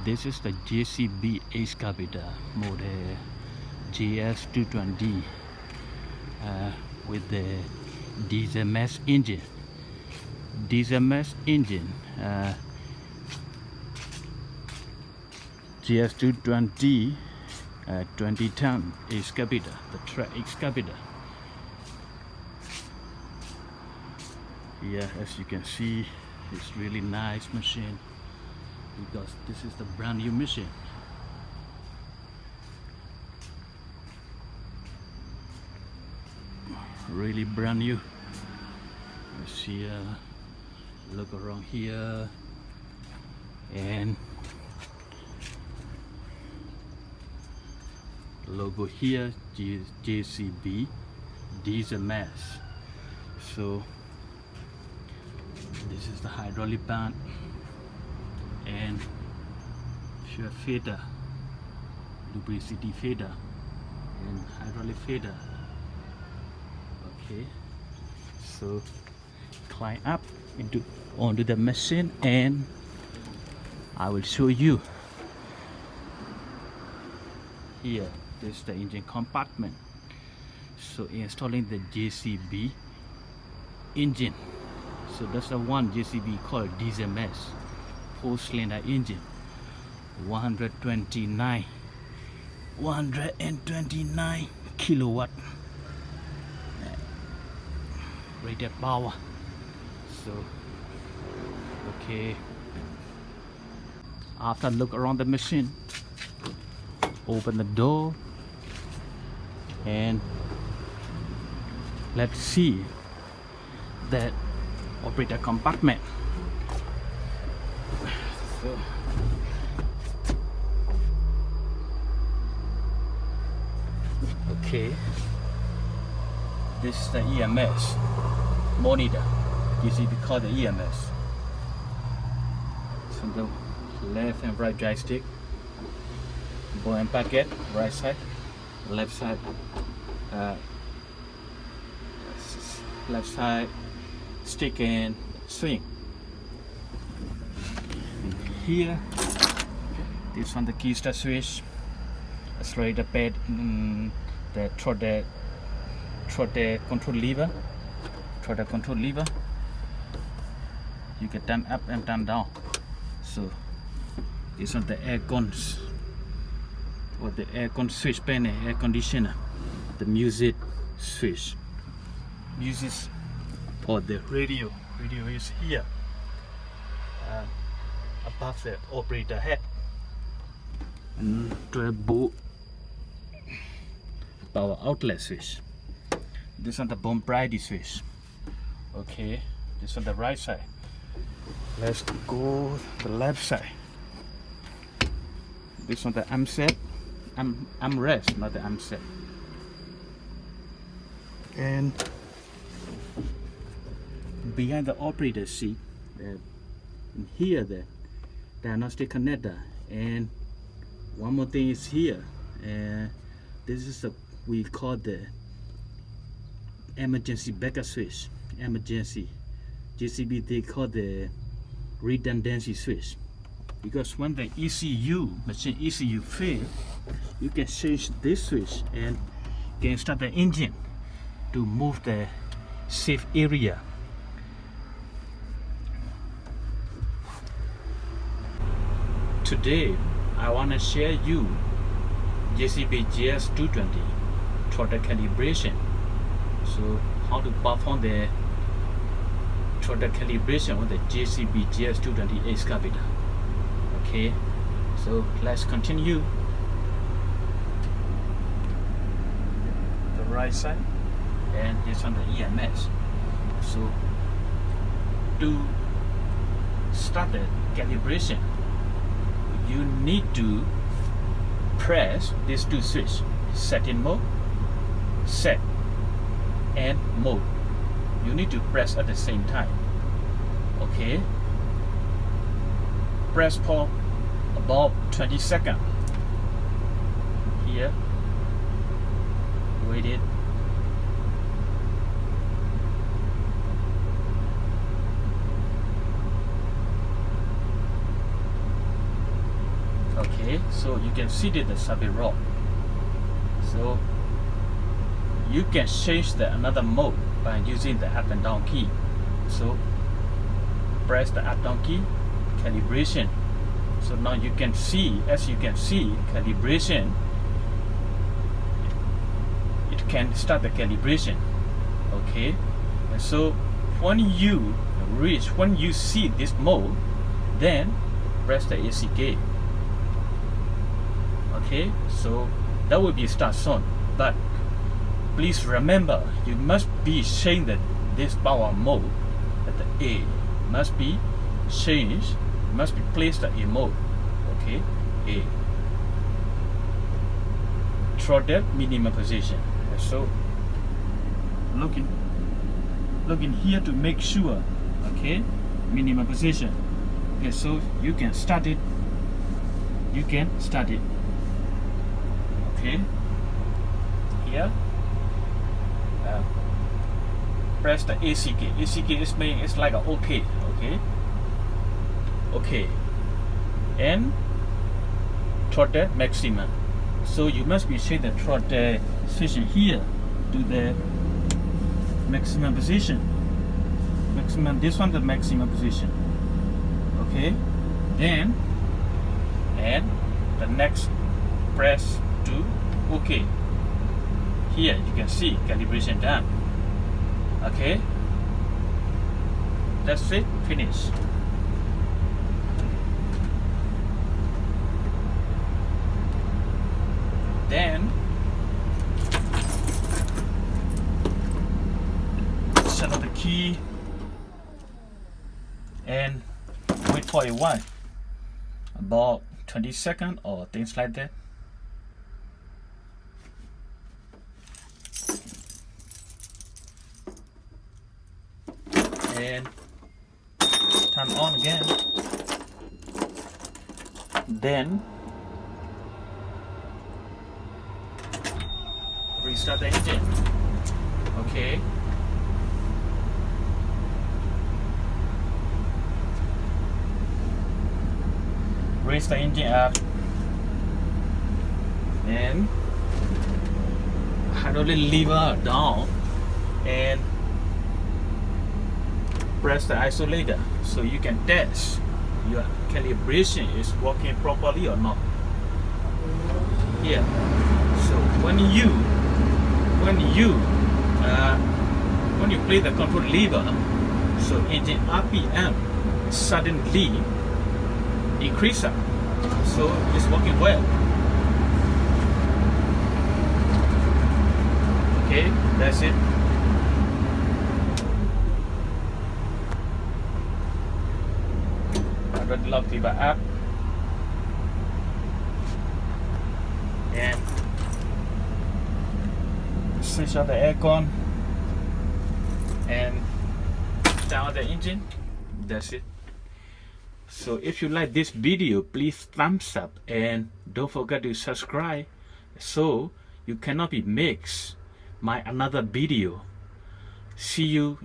This is the JCB Excavator model GS220 with the diesel mass engine. GS220 20-ton excavator, the track excavator. Yeah, as you can see, it's really nice machine because this is the brand new machine. Really brand new. Let's see, look around here, and logo here, JCB diesel mass. So this is the hydraulic pump and fuel feeder, lubricity feeder, and hydraulic feeder. Okay, so climb up onto the machine and I will show you. Here, this is the engine compartment. So installing the JCB engine. So that's the one JCB called diesel mass 4-cylinder engine, 129 kilowatt rated power. So okay, after look around the machine, open the door and let's see that operator compartment. So okay, this is the EMS monitor. JCB called the EMS. So the left and right joystick, ball and packet, right side, left side, stick and swing. Here, this one the key start switch, accelerator pad, the throttle control lever. You can turn up and turn down. So this one the air cons, or the air con switch panel, air conditioner, the music switch. Music for the radio. Radio is here, above the operator head, and 12-volt power outlet switch. This on the bomb bride switch. Okay, this on the right side. Let's go the left side. This on the armset, armrest, not the armset. And behind the operator seat, here the diagnostic connector, and one more thing is here. This is we call the emergency backup switch. Emergency, JCB they call the redundancy switch, because when the machine ECU fail, you can change this switch and can start the engine to move the safe area. Today I want to share you JCB GS220 throttle calibration. So how to perform the throttle calibration on the JCB GS220 excavator. Okay, so let's continue. The right side, and this on the EMS. So to start the calibration, you need to press these two switches, set in mode, set, and mode. You need to press at the same time. Okay, press for about 20 seconds. Here, wait it. Okay, so you can see the survey rod. So you can change the another mode by using the up and down key. So press the up down key, calibration. So now you can see, as you can see, calibration. It can start the calibration. Okay, and so when you see this mode, then press the AC key. Okay, so that will be start soon, but please remember you must be changing this power mode at the A must be changed, must be placed at A mode. Okay, A throttle minimum position. So looking here to make sure. Okay, minimum position. Okay, so you can start it. Okay, here press the AC key. AC key is meaning it's like a OK. Okay, and throttle maximum. So you must be changing the throttle position here to the maximum position. Maximum. This one the maximum position. Okay, then and the next press to OK. Here you can see calibration done. Okay, that's it, finish. Then set up the key and wait for a while, about 20 seconds or things like that. And turn on again. Then restart the engine. Okay. Raise the engine up. And hydraulic lever down and press the isolator so you can test your calibration is working properly or not. Here, so when you play the control lever, so engine RPM suddenly increase up, so it's working well. Okay, that's it. Lock lever up and switch on the aircon and down the engine. That's it. So if you like this video, please thumbs up and don't forget to subscribe so you cannot be missed my another video. See you